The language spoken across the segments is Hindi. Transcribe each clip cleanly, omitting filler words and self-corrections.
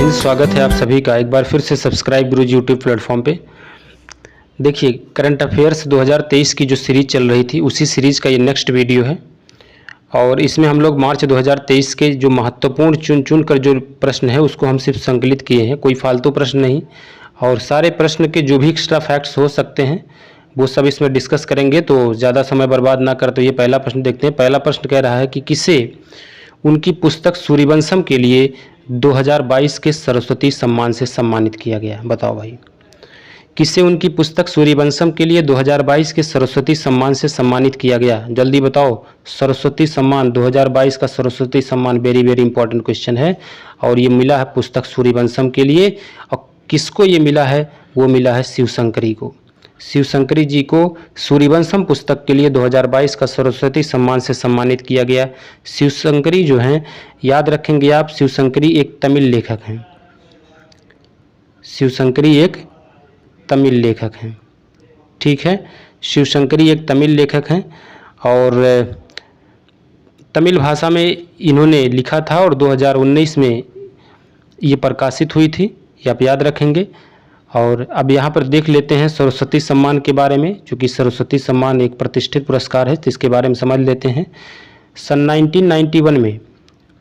हिंद। स्वागत है आप सभी का एक बार फिर से सब्सक्राइब गुरुजी यूट्यूब प्लेटफॉर्म पे। देखिए, करंट अफेयर्स 2023 की जो सीरीज चल रही थी उसी सीरीज़ का ये नेक्स्ट वीडियो है और इसमें हम लोग मार्च 2023 के जो महत्वपूर्ण चुन कर जो प्रश्न है उसको हम सिर्फ संकलित किए हैं, कोई फालतू प्रश्न नहीं। और सारे प्रश्न के जो भी एक्स्ट्रा फैक्ट्स हो सकते हैं वो सब इसमें डिस्कस करेंगे, तो ज़्यादा समय बर्बाद ना कर। तो ये पहला प्रश्न देखते हैं। पहला प्रश्न कह रहा है कि किसे उनकी पुस्तक सूर्यवंशम के लिए 2022 के सरस्वती सम्मान से सम्मानित किया गया? बताओ भाई, किसे उनकी पुस्तक सूर्यवंशम के लिए 2022 के सरस्वती सम्मान से सम्मानित किया गया? जल्दी बताओ। सरस्वती सम्मान 2022 का सरस्वती सम्मान वेरी वेरी इंपॉर्टेंट क्वेश्चन है और ये मिला है पुस्तक सूर्यवंशम के लिए। और किसको ये मिला है? वो मिला है शिवशंकरी को। शिवशंकरी जी को सूर्यवंशम पुस्तक के लिए 2022 का सरस्वती सम्मान से सम्मानित किया गया। शिवशंकरी जो हैं, याद रखेंगे आप, शिवशंकरी एक तमिल लेखक हैं। शिवशंकरी एक तमिल लेखक हैं, ठीक है। शिवशंकरी एक तमिल लेखक हैं और तमिल भाषा में इन्होंने लिखा था और 2019 में ये प्रकाशित हुई थी, ये आप याद रखेंगे। और अब यहाँ पर देख लेते हैं सरस्वती सम्मान के बारे में, चूँकि सरस्वती सम्मान एक प्रतिष्ठित पुरस्कार है तो इसके बारे में समझ लेते हैं। सन 1991 में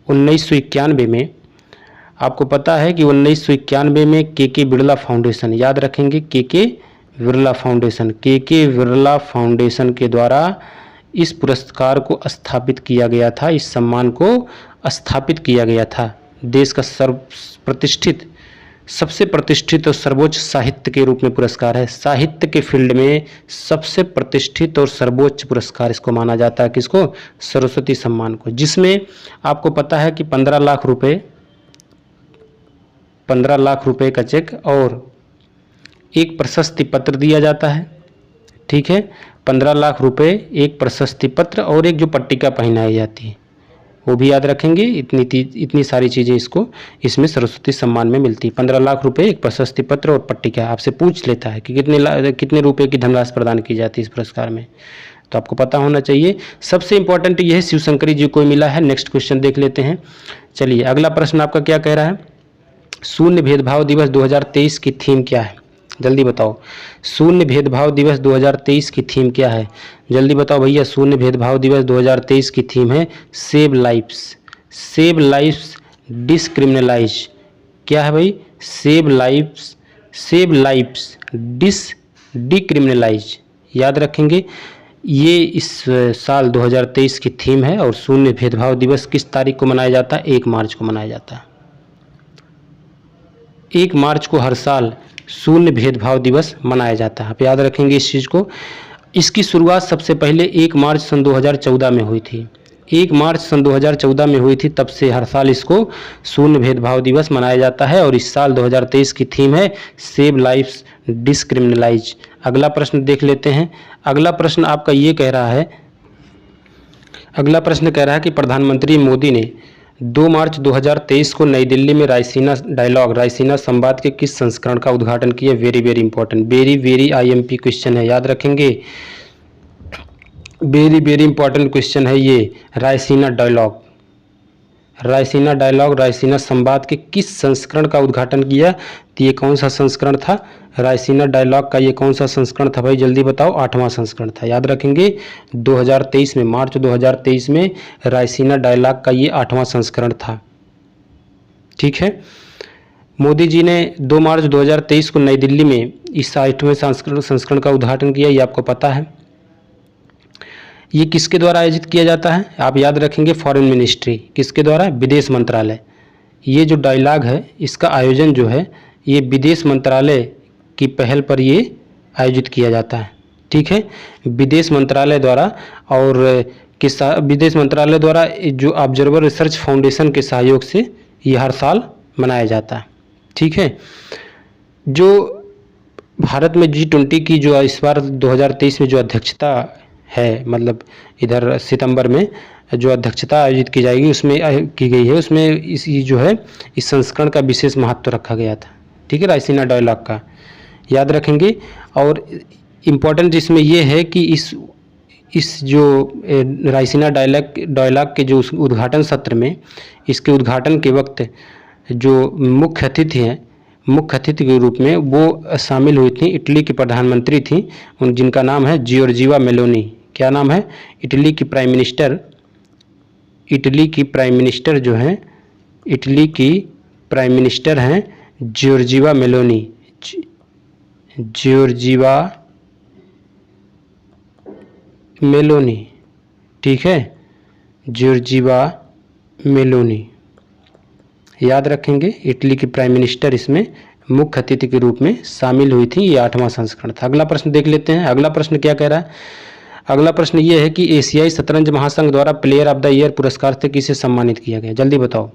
1991 में आपको पता है कि 1991 में के बिरला फाउंडेशन, याद रखेंगे, के बिरला फाउंडेशन, के बिरला फाउंडेशन के द्वारा इस पुरस्कार को स्थापित किया गया था, इस सम्मान को स्थापित किया गया था। देश का सबसे प्रतिष्ठित और सर्वोच्च साहित्य के रूप में पुरस्कार है। साहित्य के फील्ड में सबसे प्रतिष्ठित और सर्वोच्च पुरस्कार इसको माना जाता है। किसको? सरस्वती सम्मान को, जिसमें आपको पता है कि 15 लाख रुपए का चेक और एक प्रशस्ति पत्र दिया जाता है, ठीक है। 15 लाख रुपए, एक प्रशस्ति पत्र और एक जो पट्टिका पहनाई जाती है वो भी याद रखेंगे। इतनी सारी चीज़ें इसमें सरस्वती सम्मान में मिलती है। 15 लाख रुपए, एक प्रशस्ति पत्र और पट्टिका। आपसे पूछ लेता है कि कितने रुपए की धनराशि प्रदान की जाती है इस पुरस्कार में, तो आपको पता होना चाहिए। सबसे इंपॉर्टेंट ये है शिवशंकरी जी को मिला है। नेक्स्ट क्वेश्चन देख लेते हैं। चलिए, अगला प्रश्न आपका क्या कह रहा है? शून्य भेदभाव दिवस 2023 की थीम क्या है? जल्दी बताओ। शून्य भेदभाव दिवस 2023 की थीम क्या है? जल्दी बताओ भैया। शून्य भेदभाव दिवस 2023 की थीम है save lives. Save lives decriminalise. क्या है भाई? Save lives decriminalise. याद रखेंगे, ये इस साल 2023 की थीम है। और शून्य भेदभाव दिवस किस तारीख को मनाया जाता है? 1 मार्च को मनाया जाता है। 1 मार्च को हर साल शून्य भेदभाव दिवस मनाया जाता है। आप याद रखेंगे इस चीज़ को। इसकी शुरुआत सबसे पहले 1 मार्च सन 2014 में हुई थी। 1 मार्च सन 2014 में हुई थी, तब से हर साल इसको शून्य भेदभाव दिवस मनाया जाता है। और इस साल 2023 की थीम है सेव लाइफ्स डिसक्रिमिनलाइज। अगला प्रश्न देख लेते हैं। अगला प्रश्न आपका ये कह रहा है, अगला प्रश्न कह रहा है कि प्रधानमंत्री मोदी ने 2 मार्च 2023 को नई दिल्ली में रायसीना संवाद के किस संस्करण का उद्घाटन किया? Very very important, very very IMP question है, याद रखेंगे। वेरी वेरी इंपॉर्टेंट क्वेश्चन है ये। रायसीना संवाद के किस संस्करण का उद्घाटन किया? तो ये कौन सा संस्करण था? रायसीना डायलॉग का ये कौन सा संस्करण था भाई? जल्दी बताओ। 8वां संस्करण था, याद रखेंगे। 2023 में, मार्च 2023 में रायसीना डायलॉग का ये 8वां संस्करण था, ठीक है। मोदी जी ने 2 मार्च 2023 को नई दिल्ली में इस 8वें संस्करण का उद्घाटन किया, ये आपको पता है। ये किसके द्वारा आयोजित किया जाता है? आप याद रखेंगे, फॉरेन मिनिस्ट्री। किसके द्वारा? विदेश मंत्रालय। ये जो डायलॉग है इसका आयोजन जो है ये विदेश मंत्रालय की पहल पर ये आयोजित किया जाता है, ठीक है। विदेश मंत्रालय द्वारा और विदेश मंत्रालय द्वारा जो ऑब्जर्वर रिसर्च फाउंडेशन के सहयोग से ये हर साल मनाया जाता है, ठीक है। जो भारत में G20 की जो इस बार 2023 में जो अध्यक्षता है, मतलब इधर सितंबर में जो अध्यक्षता आयोजित की जाएगी उसमें की गई है, उसमें इसी जो है इस संस्करण का विशेष महत्व रखा गया था, ठीक है, रायसीना डायलॉग का, याद रखेंगे। और इम्पोर्टेंट इसमें यह है कि इस जो रायसीना डायलॉग के जो उद्घाटन सत्र में, इसके उद्घाटन के वक्त जो मुख्य अतिथि हैं, मुख्य अतिथि के रूप में वो शामिल हुई थी, इटली की प्रधानमंत्री थी, जिनका नाम है जियोर्जिया मेलोनी। क्या नाम है? इटली की प्राइम मिनिस्टर, इटली की प्राइम मिनिस्टर जो हैं, इटली की प्राइम मिनिस्टर हैं जियोर्जिया मेलोनी, जियोर्जिया मेलोनी। ठीक है, जियोर्जिया मेलोनी याद रखेंगे। इटली की प्राइम मिनिस्टर इसमें मुख्य अतिथि के रूप में शामिल हुई थी। ये 8वां संस्करण था। अगला प्रश्न देख लेते हैं। अगला प्रश्न क्या कह रहा है? अगला प्रश्न ये है कि एशियाई शतरंज महासंघ द्वारा प्लेयर ऑफ द ईयर पुरस्कार से किसे सम्मानित किया गया? जल्दी बताओ।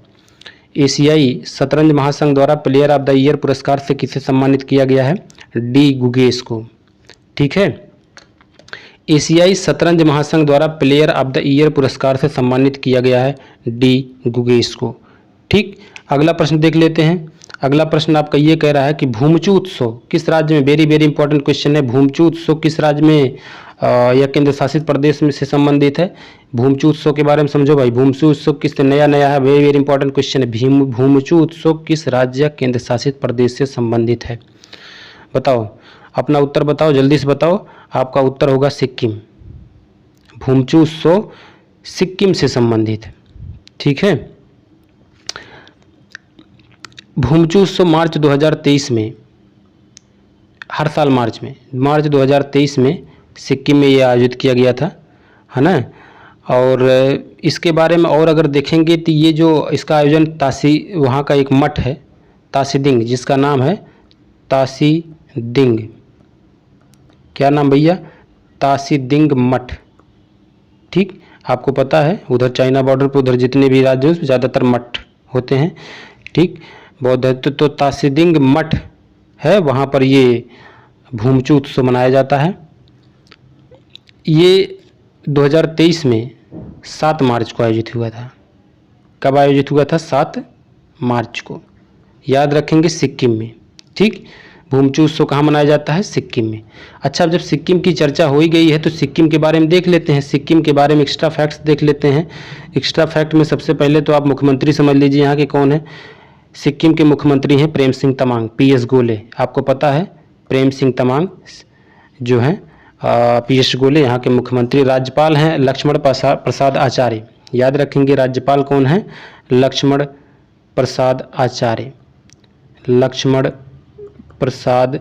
एशियाई शतरंज महासंघ द्वारा प्लेयर ऑफ द ईयर पुरस्कार से किसे सम्मानित किया गया है? डी गुगेस को। ठीक है, एशियाई शतरंज महासंघ द्वारा प्लेयर ऑफ द ईयर पुरस्कार से सम्मानित किया गया है डी गुगेस को। ठीक, अगला प्रश्न देख लेते हैं। अगला प्रश्न आपका ये कह रहा है कि भूमचू उत्सव किस राज्य में, वेरी वेरी इंपॉर्टेंट क्वेश्चन है, भूमचू उत्सव किस राज्य में या केंद्र शासित प्रदेश में से संबंधित है? भूमचू उत्सव के बारे में समझो भाई। भूमचू उत्सव किस नया है, वेरी वेरी इंपॉर्टेंट क्वेश्चन है। भूमचू उत्सव किस राज्य या केंद्र शासित प्रदेश से संबंधित है? बताओ, अपना उत्तर बताओ, जल्दी से बताओ। आपका उत्तर होगा सिक्किम। भूमचू उत्सव सिक्किम से संबंधित है। ठीक है, भूमचू उत्सव मार्च 2023 में, हर साल मार्च 2023 में सिक्किम में ये आयोजित किया गया था, है ना। और इसके बारे में और अगर देखेंगे तो ये जो इसका आयोजन वहाँ का एक मठ है तासीदिंग, जिसका नाम है तासीदिंग। क्या नाम भैया? तासीदिंग मठ। ठीक, आपको पता है उधर चाइना बॉर्डर पर उधर जितने भी राज्य हैं उसमें ज़्यादातर मठ होते हैं। ठीक, बौद्ध तो तासीदिंग मठ है, वहाँ पर ये भूमचू उत्सव मनाया जाता है। ये 2023 में 7 मार्च को आयोजित हुआ था। कब आयोजित हुआ था? 7 मार्च को। याद रखेंगे, सिक्किम में। ठीक, भूमचू उत्सव कहाँ मनाया जाता है? सिक्किम में। अच्छा, अब जब सिक्किम की चर्चा हो ही गई है तो सिक्किम के बारे में देख लेते हैं। सिक्किम के बारे में एक्स्ट्रा फैक्ट्स देख लेते हैं। एक्स्ट्रा फैक्ट में सबसे पहले तो आप मुख्यमंत्री समझ लीजिए यहाँ के कौन है। सिक्किम के मुख्यमंत्री हैं प्रेम सिंह तमांग, PS गोले। आपको पता है प्रेम सिंह तमांग जो हैं PS गोले यहाँ के मुख्यमंत्री। राज्यपाल हैं लक्ष्मण प्रसाद आचार्य। याद रखेंगे, राज्यपाल कौन है? लक्ष्मण प्रसाद आचार्य। लक्ष्मण प्रसाद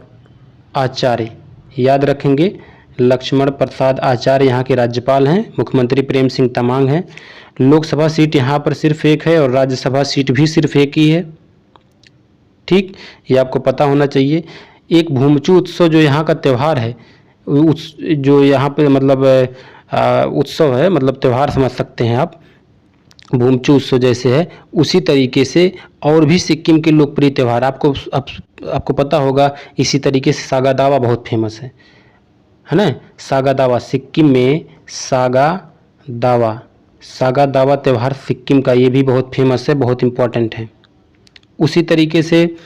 आचार्य, याद रखेंगे, लक्ष्मण प्रसाद आचार्य यहाँ के राज्यपाल हैं। मुख्यमंत्री प्रेम सिंह तमांग हैं। लोकसभा सीट यहाँ पर सिर्फ एक है और राज्यसभा सीट भी सिर्फ एक ही है। ठीक, ये आपको पता होना चाहिए। एक भूमचू उत्सव जो यहाँ का त्यौहार है, जो यहाँ पे मतलब उत्सव है, मतलब त्यौहार समझ सकते हैं आप, भूमचू उत्सव जैसे है उसी तरीके से और भी सिक्किम के लोकप्रिय त्यौहार आपको पता होगा। इसी तरीके से सागा दावा बहुत फेमस है ना। सागा दावा सिक्किम में, सागा दावा त्यौहार सिक्किम का, ये भी बहुत फेमस है, बहुत इम्पोर्टेंट है। उसी तरीके से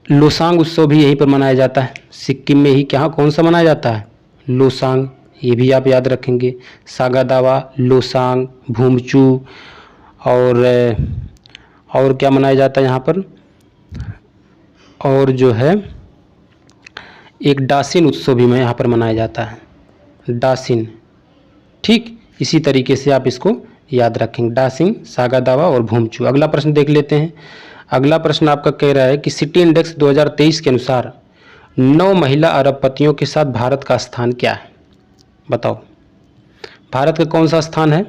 लोसांग उत्सव भी यहीं पर मनाया जाता है, सिक्किम में ही। क्या, कौन सा मनाया जाता है? लोसांग। ये भी आप याद रखेंगे। सागा दावा, लोसांग, भूमचू और क्या मनाया जाता है यहाँ पर? और जो है एक डासिन उत्सव भी यहाँ पर मनाया जाता है, डासिन। ठीक, इसी तरीके से आप इसको याद रखेंगे, डासिन, सागा दावा और भूमचू। अगला प्रश्न देख लेते हैं। अगला प्रश्न आपका कह रहा है कि सिटी इंडेक्स 2023 के अनुसार 9 महिला अरबपतियों के साथ भारत का स्थान क्या है? बताओ, भारत का कौन सा स्थान है?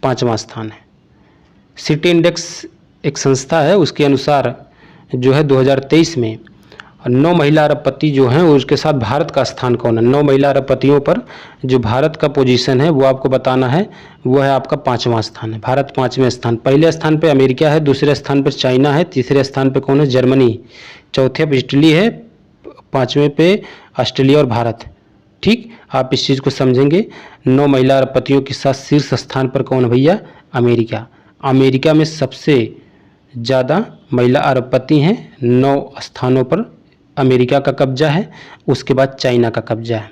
5वां स्थान है। सिटी इंडेक्स एक संस्था है, उसके अनुसार जो है 2023 में 9 महिला अरबपति जो हैं उसके साथ भारत का स्थान कौन है? 9 महिला अरबपतियों पर जो भारत का पोजीशन है वो आपको बताना है। वो है आपका 5वां स्थान है। भारत 5वें स्थान। पहले स्थान पे अमेरिका है, दूसरे स्थान पर चाइना है, तीसरे स्थान पे कौन है? जर्मनी, चौथे पे इटली है, 5वें पे ऑस्ट्रेलिया और भारत। ठीक, आप इस चीज़ को समझेंगे। 9 महिला अरबपतियों के साथ शीर्ष स्थान पर कौन है भैया? अमेरिका। अमेरिका में सबसे ज़्यादा महिला अरबपति हैं, 9 स्थानों पर अमेरिका का कब्जा है, उसके बाद चाइना का कब्जा है।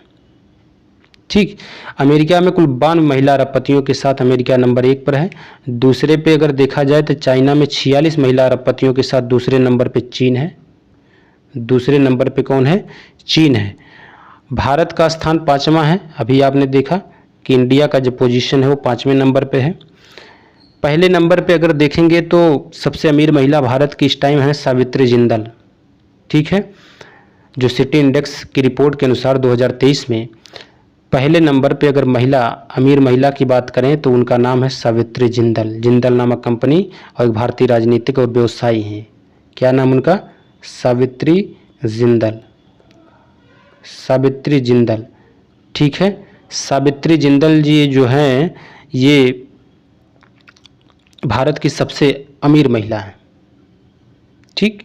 ठीक। अमेरिका में कुल 52 महिला अरबपतियों के साथ अमेरिका नंबर 1 पर है। दूसरे पे अगर देखा जाए तो चाइना में 46 महिला अरबपतियों के साथ दूसरे नंबर पे चीन है। दूसरे नंबर पे कौन है? चीन है। भारत का स्थान 5वां है। अभी आपने देखा कि इंडिया का जो पोजीशन है वो 5वें नंबर पे है। पहले नंबर पे अगर देखेंगे तो सबसे अमीर महिला भारत की इस टाइम है सावित्री जिंदल। ठीक है, जो सिटी इंडेक्स की रिपोर्ट के अनुसार 2023 में पहले नंबर पे अगर अमीर महिला की बात करें तो उनका नाम है सावित्री जिंदल। जिंदल नामक कंपनी और एक भारतीय राजनीतिक और व्यवसायी हैं। क्या नाम उनका? सावित्री जिंदल। सावित्री जिंदल, ठीक है। सावित्री जिंदल जी जो हैं ये भारत की सबसे अमीर महिला है। ठीक,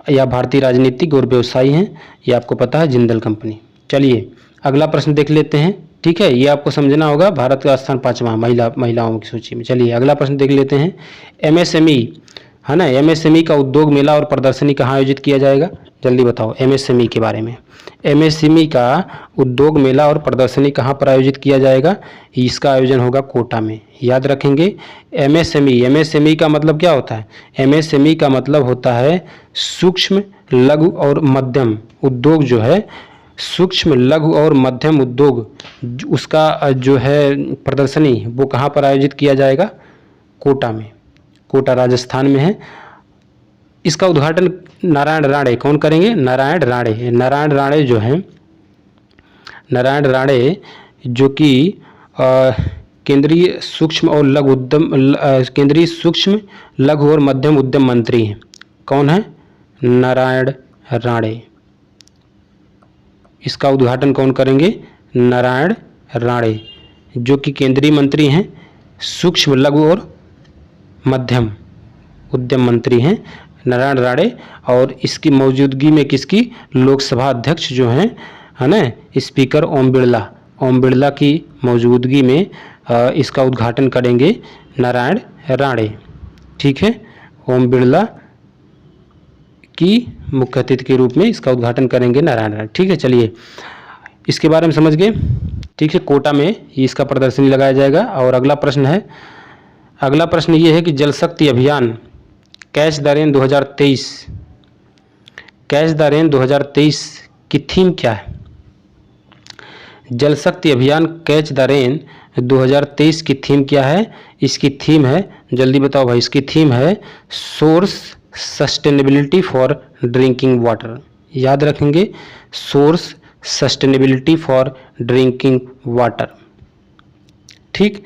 या भारतीय राजनीतिक और व्यवसायी हैं, ये आपको पता है, जिंदल कंपनी। चलिए अगला प्रश्न देख लेते हैं। ठीक है, ये आपको समझना होगा, भारत का स्थान 5वां महिलाओं की सूची में। चलिए अगला प्रश्न देख लेते हैं। एमएसएमई है ना, एमएसएमई का उद्योग मेला और प्रदर्शनी कहाँ आयोजित किया जाएगा? जल्दी बताओ एमएसएमई के बारे में। एमएसएमई का उद्योग मेला और प्रदर्शनी कहाँ पर आयोजित किया जाएगा? इसका आयोजन होगा कोटा में। याद रखेंगे एमएसएमई का मतलब क्या होता है? एमएसएमई का मतलब होता है सूक्ष्म लघु और मध्यम उद्योग। जो है सूक्ष्म लघु और मध्यम उद्योग, उसका जो है प्रदर्शनी वो कहाँ पर आयोजित किया जाएगा? कोटा में। कोटा राजस्थान में है। इसका उद्घाटन नारायण राणे कौन करेंगे? नारायण राणे। नारायण राणे जो हैं, नारायण राणे जो कि केंद्रीय सूक्ष्म लघु और मध्यम उद्यम मंत्री हैं। कौन है? नारायण राणे। इसका उद्घाटन कौन करेंगे? नारायण राणे, जो कि केंद्रीय मंत्री हैं, सूक्ष्म लघु और मध्यम उद्यम मंत्री हैं नारायण राणे। और इसकी मौजूदगी में किसकी? लोकसभा अध्यक्ष जो हैं, है ना, स्पीकर ओम बिरला। ओम बिरला की मौजूदगी में इसका उद्घाटन करेंगे नारायण राणे। ठीक है, ओम बिरला की मुख्य अतिथि के रूप में इसका उद्घाटन करेंगे नारायण राणे। ठीक है, चलिए इसके बारे में समझ गए। ठीक है, कोटा में इसका प्रदर्शनी लगाया जाएगा। और अगला प्रश्न है, अगला प्रश्न ये है कि जल शक्ति अभियान catch the rain 2023, catch the rain 2023 की थीम क्या है? जल शक्ति अभियान कैच द रेन 2023 की थीम क्या है? इसकी थीम है, जल्दी बताओ भाई, इसकी थीम है source sustainability for drinking water. याद रखेंगे, source sustainability for drinking water. ठीक,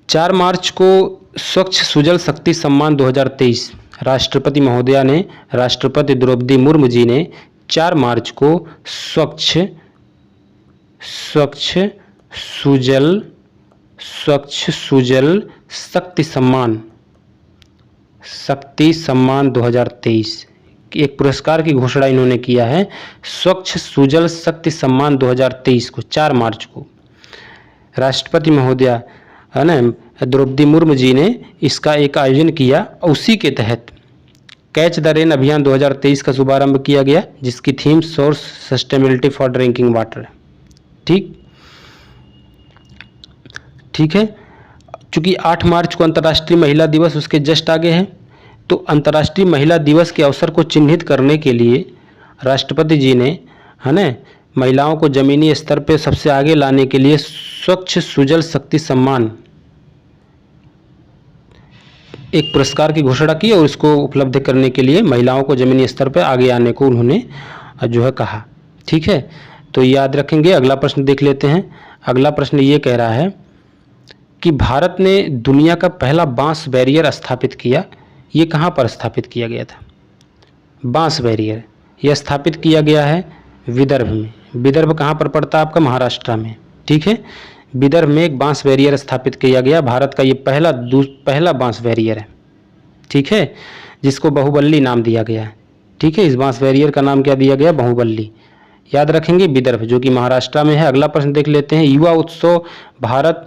4 मार्च को स्वच्छ सुजल शक्ति सम्मान 2023 राष्ट्रपति महोदया ने, राष्ट्रपति द्रौपदी मुर्मू जी ने 4 मार्च को स्वच्छ सुजल शक्ति सम्मान 2023 एक पुरस्कार की घोषणा इन्होंने किया है। स्वच्छ सुजल शक्ति सम्मान 2023 को 4 मार्च को राष्ट्रपति महोदया है ना द्रौपदी मुर्मू जी ने इसका एक आयोजन किया। उसी के तहत कैच द रेन अभियान 2023 का शुभारंभ किया गया, जिसकी theme source sustainability for drinking water है। ठीक है, चूंकि 8 मार्च को अंतर्राष्ट्रीय महिला दिवस उसके जस्ट आगे है, तो अंतर्राष्ट्रीय महिला दिवस के अवसर को चिन्हित करने के लिए राष्ट्रपति जी ने, है ना, महिलाओं को जमीनी स्तर पर सबसे आगे लाने के लिए स्वच्छ सुजल शक्ति सम्मान एक पुरस्कार की घोषणा की और उसको उपलब्ध करने के लिए महिलाओं को जमीनी स्तर पर आगे आने को उन्होंने जो है कहा। ठीक है, तो याद रखेंगे। अगला प्रश्न देख लेते हैं। अगला प्रश्न ये कह रहा है कि भारत ने दुनिया का पहला बांस बैरियर स्थापित किया। ये कहाँ पर स्थापित किया गया था? बांस बैरियर यह स्थापित किया गया है विदर्भ में। विदर्भ कहाँ पर पड़ता है आपका? महाराष्ट्र में। ठीक है, विदर्भ में एक बांस बैरियर स्थापित किया गया। भारत का ये पहला बांस बैरियर है। ठीक है, जिसको बाहुबली नाम दिया गया है। ठीक है, इस बांस बैरियर का नाम क्या दिया गया? बाहुबली। याद रखेंगे, विदर्भ जो कि महाराष्ट्र में है। अगला प्रश्न देख लेते हैं। युवा उत्सव भारत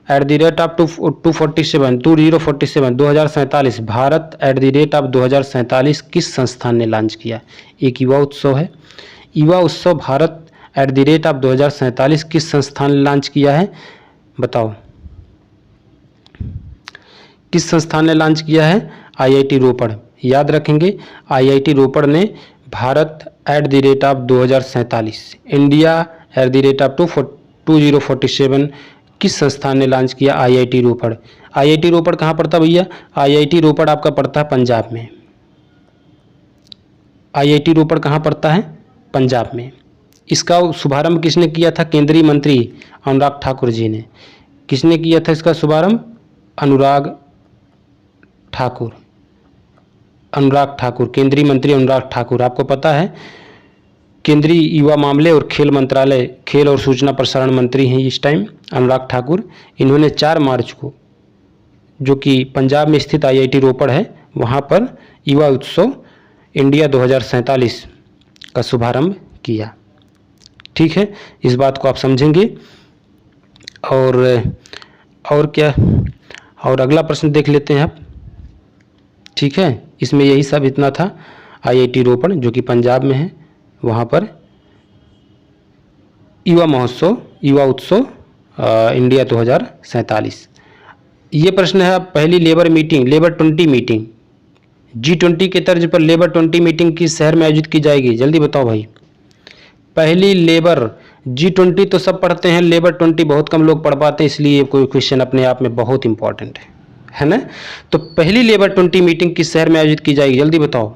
@2047 भारत @2047 किस संस्थान ने लॉन्च किया? एक युवा उत्सव है। युवा उत्सव भारत 2047 किस संस्थान ने लॉन्च किया है, बताओ किस संस्थान ने लॉन्च किया है? IIT रोपड़। याद रखेंगे IIT रोपड़ ने भारत @2047 इंडिया @2047 किस संस्थान ने लॉन्च किया? IIT रोपड़। IIT रोपड़ कहाँ पड़ता भैया? IIT रोपड़ आपका पड़ता है पंजाब में। IIT रोपड़ कहाँ पड़ता है? पंजाब में। इसका शुभारंभ किसने किया था? केंद्रीय मंत्री अनुराग ठाकुर जी ने। किसने किया था इसका शुभारंभ? अनुराग ठाकुर, केंद्रीय मंत्री अनुराग ठाकुर। आपको पता है केंद्रीय युवा मामले और खेल मंत्रालय, खेल और सूचना प्रसारण मंत्री हैं इस टाइम अनुराग ठाकुर। इन्होंने 4 मार्च को, जो कि पंजाब में स्थित IIT रोपड़ है, वहाँ पर युवा उत्सव इंडिया 2047 का शुभारंभ किया। ठीक है, इस बात को आप समझेंगे। और क्या, और अगला प्रश्न देख लेते हैं आप। ठीक है, इसमें यही सब इतना था। IIT रोपड़ जो कि पंजाब में है, वहाँ पर युवा उत्सव इंडिया 2047। ये प्रश्न है, पहली लेबर 20 मीटिंग G20 के तर्ज पर लेबर 20 मीटिंग किस शहर में आयोजित की जाएगी? जल्दी बताओ भाई। पहली लेबर G20 तो सब पढ़ते हैं, लेबर 20 बहुत कम लोग पढ़ पाते हैं, इसलिए कोई क्वेश्चन अपने आप में बहुत इंपॉर्टेंट है ना। तो पहली लेबर 20 मीटिंग किस शहर में आयोजित की जाएगी? जल्दी बताओ।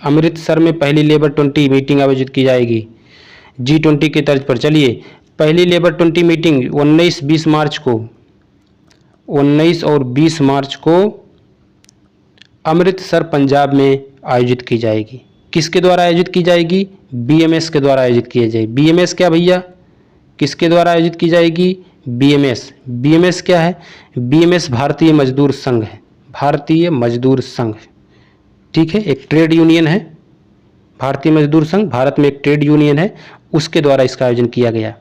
अमृतसर में पहली लेबर 20 मीटिंग आयोजित की जाएगी G20 के तर्ज पर। चलिए, पहली लेबर 20 मीटिंग 19 और 20 मार्च को अमृतसर पंजाब में आयोजित की जाएगी। किसके द्वारा आयोजित की जाएगी? BMS के द्वारा आयोजित की जाएगी। BMS क्या भैया? किसके द्वारा आयोजित की जाएगी? BMS क्या है? BMS भारतीय मजदूर संघ है। भारतीय मजदूर संघ, ठीक है, एक ट्रेड यूनियन है। भारतीय मजदूर संघ भारत में एक ट्रेड यूनियन है, उसके द्वारा इसका आयोजन किया गया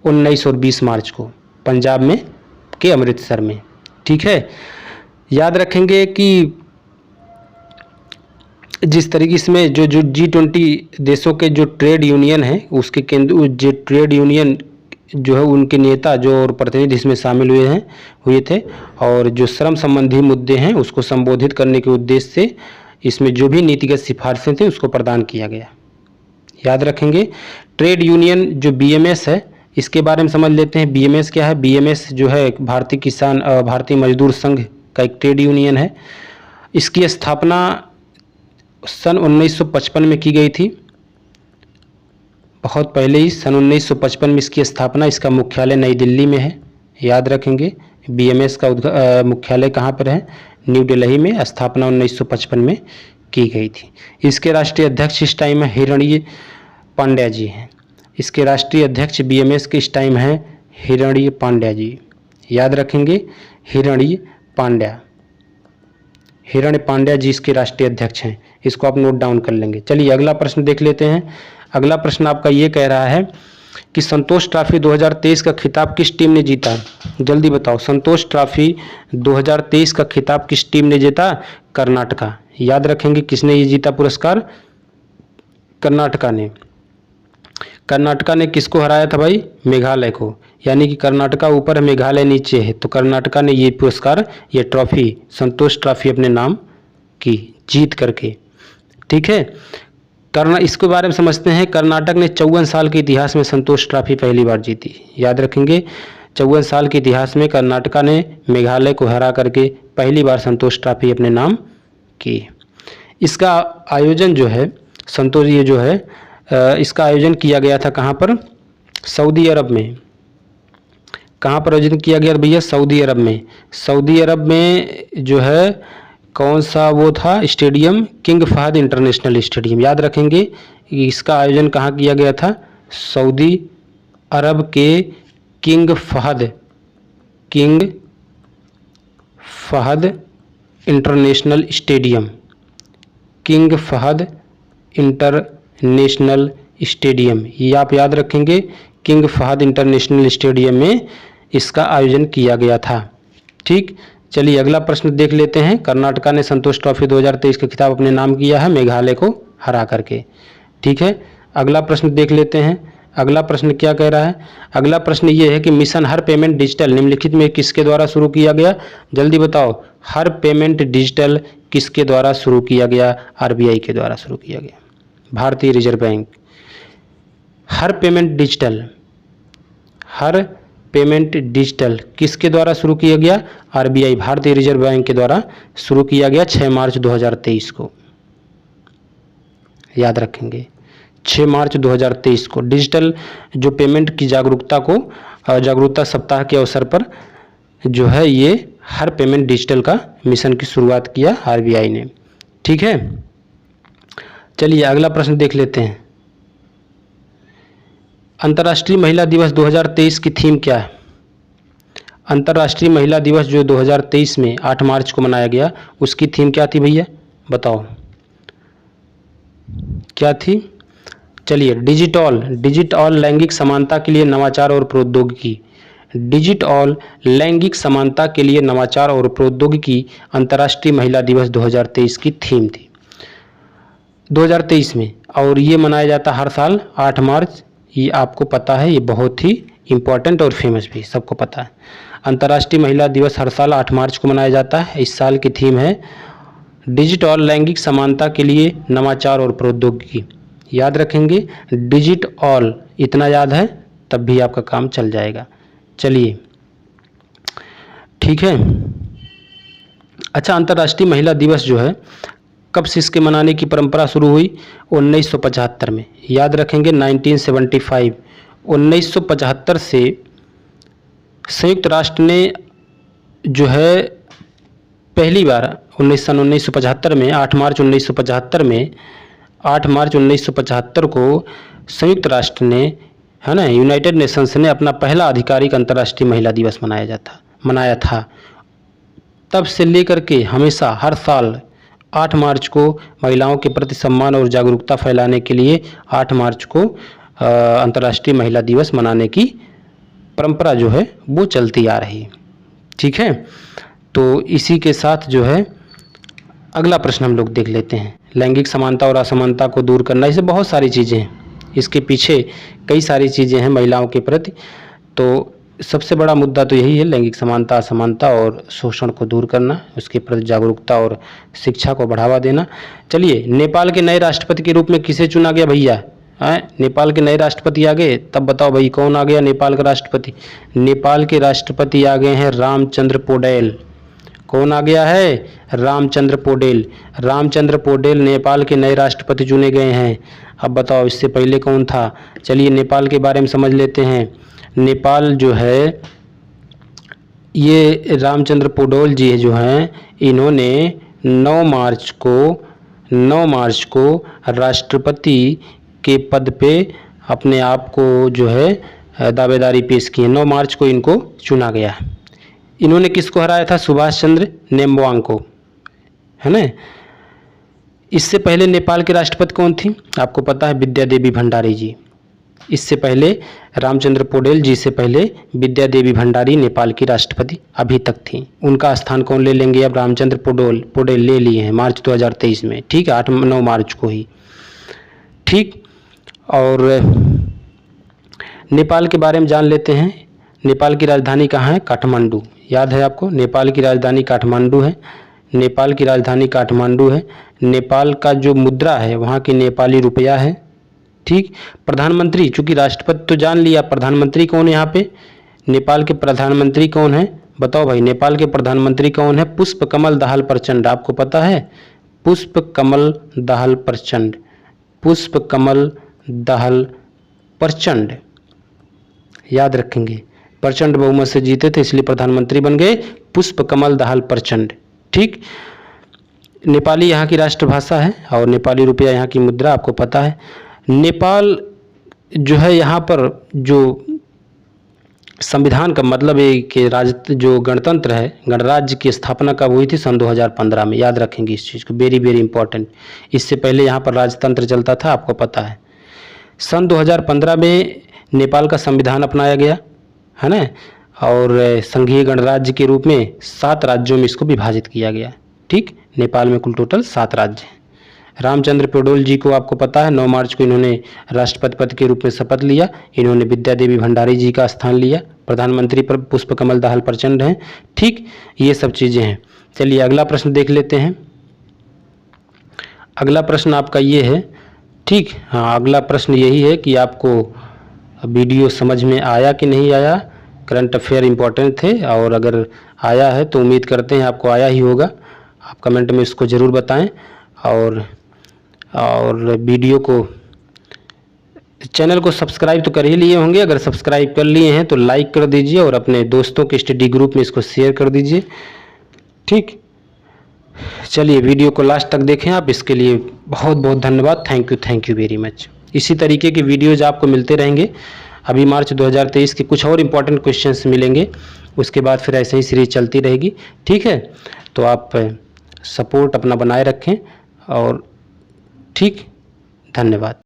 19 और 20 मार्च को पंजाब में के अमृतसर में। ठीक है, याद रखेंगे कि जिस तरीके से जो G20 देशों के जो ट्रेड यूनियन है, उसके केंद्र जो ट्रेड यूनियन जो है, उनके नेता जो और प्रतिनिधि इसमें शामिल हुए थे, और जो श्रम संबंधी मुद्दे हैं उसको संबोधित करने के उद्देश्य से इसमें जो भी नीतिगत सिफारिशें थी उसको प्रदान किया गया। याद रखेंगे। ट्रेड यूनियन जो BMS है, इसके बारे में समझ लेते हैं। BMS क्या है? BMS जो है भारतीय मजदूर संघ का एक ट्रेड यूनियन है। इसकी स्थापना सन 1955 में की गई थी, बहुत पहले ही सन 1955 में इसकी स्थापना। इसका मुख्यालय नई दिल्ली में है। याद रखेंगे, BMS का मुख्यालय कहाँ पर है? न्यू दिल्ली में। स्थापना 1955 में की गई थी। इसके राष्ट्रीय अध्यक्ष इस टाइम है हिरण्य पांड्या जी हैं। इसके राष्ट्रीय अध्यक्ष BMS के इस टाइम है हिरण्य पांड्या जी। याद रखेंगे, हिरण्य पांड्या जी इसके राष्ट्रीय अध्यक्ष हैं। इसको आप नोट डाउन कर लेंगे। चलिए, अगला प्रश्न देख लेते हैं। अगला प्रश्न आपका ये कह रहा है कि संतोष ट्रॉफी 2023 का खिताब किस टीम ने जीता? जल्दी बताओ। संतोष ट्रॉफी 2023 का खिताब किस टीम ने जीता? कर्नाटका। याद रखेंगे, किसने ये जीता पुरस्कार? कर्नाटका ने। कर्नाटका ने किसको हराया था भाई? मेघालय को। यानी कि कर्नाटका ऊपर है, मेघालय नीचे है, तो कर्नाटका ने ये पुरस्कार, ये ट्रॉफी, संतोष ट्रॉफी अपने नाम की जीत करके। ठीक है, इसके बारे में समझते हैं। कर्नाटक ने 54 साल के इतिहास में संतोष ट्रॉफी पहली बार जीती। याद रखेंगे, 54 साल के इतिहास में कर्नाटका ने मेघालय को हरा करके पहली बार संतोष ट्रॉफी अपने नाम की। इसका आयोजन जो है इसका आयोजन किया गया था कहाँ पर? सऊदी अरब में। कहाँ पर आयोजन किया गया भैया? सऊदी अरब में। सऊदी अरब में जो है कौन सा वो था stadium? King Fahd international stadium. याद रखेंगे, इसका आयोजन कहाँ किया गया था? सऊदी अरब के king Fahd international stadium. King Fahd international stadium, ये आप याद रखेंगे। किंग फहद इंटरनेशनल स्टेडियम में इसका आयोजन किया गया था। ठीक, चलिए अगला प्रश्न देख लेते हैं। कर्नाटका ने संतोष ट्रॉफी 2023 का खिताब अपने नाम किया है मेघालय को हरा करके। ठीक है, अगला प्रश्न देख लेते हैं। अगला प्रश्न क्या कह रहा है? अगला प्रश्न ये है कि मिशन हर पेमेंट डिजिटल निम्नलिखित में किसके द्वारा शुरू किया गया? जल्दी बताओ। हर पेमेंट डिजिटल किसके द्वारा शुरू किया गया? आरबीआई के द्वारा शुरू किया गया, भारतीय रिजर्व बैंक। हर पेमेंट डिजिटल, हर पेमेंट डिजिटल किसके द्वारा शुरू किया गया? आरबीआई, भारतीय रिजर्व बैंक के द्वारा शुरू किया गया 6 मार्च 2023 को। याद रखेंगे 6 मार्च 2023 को डिजिटल जो पेमेंट की जागरूकता सप्ताह के अवसर पर जो है ये हर पेमेंट डिजिटल का मिशन की शुरुआत किया आरबीआई ने। ठीक है, चलिए अगला प्रश्न देख लेते हैं। अंतर्राष्ट्रीय महिला दिवस 2023 की थीम क्या है? अंतर्राष्ट्रीय महिला दिवस जो 2023 में 8 मार्च को मनाया गया, उसकी थीम क्या थी भैया? बताओ क्या थी? चलिए, डिजिटल लैंगिक समानता के लिए नवाचार और प्रौद्योगिकी। डिजिटल लैंगिक समानता के लिए नवाचार और प्रौद्योगिकी अंतर्राष्ट्रीय महिला दिवस 2023 की थीम थी 2023 में, और ये मनाया जाता हर साल 8 मार्च। ये आपको पता है, ये बहुत ही इम्पोर्टेंट और फेमस भी, सबको पता है। अंतर्राष्ट्रीय महिला दिवस हर साल 8 मार्च को मनाया जाता है। इस साल की थीम है डिजिटल लैंगिक समानता के लिए नवाचार और प्रौद्योगिकी। याद रखेंगे डिजिटल, इतना याद है तब भी आपका काम चल जाएगा। चलिए ठीक है। अच्छा, अंतर्राष्ट्रीय महिला दिवस जो है कब से इसके मनाने की परंपरा शुरू हुई? 1975 में। याद रखेंगे 1975, 1975 से संयुक्त राष्ट्र ने जो है पहली बार 1975 में 8 मार्च 1975 में 8 मार्च 1975 को संयुक्त राष्ट्र ने, है ना, यूनाइटेड नेशंस ने अपना पहला आधिकारिक अंतर्राष्ट्रीय महिला दिवस मनाया था। तब से लेकर के हमेशा हर साल 8 मार्च को महिलाओं के प्रति सम्मान और जागरूकता फैलाने के लिए 8 मार्च को अंतर्राष्ट्रीय महिला दिवस मनाने की परंपरा जो है वो चलती आ रही है। ठीक है, तो इसी के साथ जो है अगला प्रश्न हम लोग देख लेते हैं। लैंगिक समानता और असमानता को दूर करना, इससे बहुत सारी चीज़ें हैं, इसके पीछे कई सारी चीज़ें हैं महिलाओं के प्रति। तो सबसे बड़ा मुद्दा तो यही है, लैंगिक समानता, असमानता और शोषण को दूर करना, उसके प्रति जागरूकता और शिक्षा को बढ़ावा देना। चलिए, नेपाल के नए राष्ट्रपति के रूप में किसे चुना गया भैया? नेपाल के नए राष्ट्रपति आ गए, तब बताओ भाई कौन आ गया नेपाल का राष्ट्रपति? नेपाल के राष्ट्रपति आ गए हैं रामचंद्र पौडेल। कौन आ गया है? रामचंद्र पौडेल। रामचंद्र पौडेल नेपाल के नए राष्ट्रपति चुने गए हैं। अब बताओ इससे पहले कौन था? चलिए नेपाल के बारे में समझ लेते हैं। नेपाल जो है, ये रामचंद्र पौडेल जी जो हैं, इन्होंने 9 मार्च को राष्ट्रपति के पद पे अपने आप को जो है दावेदारी पेश की है। 9 मार्च को इनको चुना गया है। इन्होंने किसको हराया था? सुभाष चंद्र नेम्बोआंग को, है ना। इससे पहले नेपाल के राष्ट्रपति कौन थी? आपको पता है, विद्या देवी भंडारी जी। इससे पहले रामचंद्र पौडेल जी से पहले विद्या देवी भंडारी नेपाल की राष्ट्रपति अभी तक थी। उनका स्थान कौन ले लेंगे? अब रामचंद्र पौडेल ले लिए हैं मार्च 2023 में। ठीक है, 8-9 मार्च को ही। ठीक, और नेपाल के बारे में जान लेते हैं। नेपाल की राजधानी कहाँ है? काठमांडू। याद है आपको, नेपाल की राजधानी काठमांडू है। नेपाल की राजधानी काठमांडू है। नेपाल का जो मुद्रा है वहाँ की नेपाली रुपया है। ठीक, प्रधानमंत्री, चूंकि राष्ट्रपति तो जान लिया, प्रधानमंत्री कौन है यहाँ पे? नेपाल के प्रधानमंत्री कौन है? बताओ भाई, नेपाल के प्रधानमंत्री कौन है? पुष्पकमल दाहाल प्रचंड। आपको पता है? पुष्पकमल दाहाल प्रचंड, पुष्पकमल दाहाल प्रचंड। याद रखेंगे, प्रचंड बहुमत से जीते थे इसलिए प्रधानमंत्री बन गए पुष्पकमल दाहाल प्रचंड। ठीक, नेपाली यहाँ की राष्ट्रभाषा है और नेपाली रुपया यहाँ की मुद्रा, आपको पता है। नेपाल जो है, यहाँ पर जो संविधान का मतलब है कि जो गणतंत्र है, गणराज्य की स्थापना कब हुई थी? सन 2015 में। याद रखेंगे इस चीज़ को, वेरी वेरी इंपॉर्टेंट। इससे पहले यहाँ पर राजतंत्र चलता था, आपको पता है। सन 2015 में नेपाल का संविधान अपनाया गया, है ना, और संघीय गणराज्य के रूप में 7 राज्यों में इसको विभाजित किया गया। ठीक, नेपाल में कुल टोटल 7 राज्य हैं। रामचंद्र पौडेल जी को आपको पता है 9 मार्च को इन्होंने राष्ट्रपति पद के रूप में शपथ लिया। इन्होंने विद्या देवी भंडारी जी का स्थान लिया। प्रधानमंत्री पर पुष्पकमल दाहाल प्रचंड हैं। ठीक, ये सब चीज़ें हैं। चलिए अगला प्रश्न देख लेते हैं। अगला प्रश्न आपका ये है, ठीक, हाँ, अगला प्रश्न यही है कि आपको वीडियो समझ में आया कि नहीं आया। करंट अफेयर इम्पोर्टेंट थे और अगर आया है तो उम्मीद करते हैं आपको आया ही होगा। आप कमेंट में इसको ज़रूर बताएं और वीडियो को, चैनल को सब्सक्राइब तो कर ही लिए होंगे। अगर सब्सक्राइब कर लिए हैं तो लाइक कर दीजिए और अपने दोस्तों के स्टडी ग्रुप में इसको शेयर कर दीजिए। ठीक, चलिए वीडियो को लास्ट तक देखें आप, इसके लिए बहुत बहुत धन्यवाद। Thank you very much. इसी तरीके के वीडियोज़ आपको मिलते रहेंगे। अभी मार्च 2023 के कुछ और इम्पोर्टेंट क्वेश्चंस मिलेंगे, उसके बाद फिर ऐसे ही सीरीज चलती रहेगी। ठीक है, तो आप सपोर्ट अपना बनाए रखें और ठीक, धन्यवाद।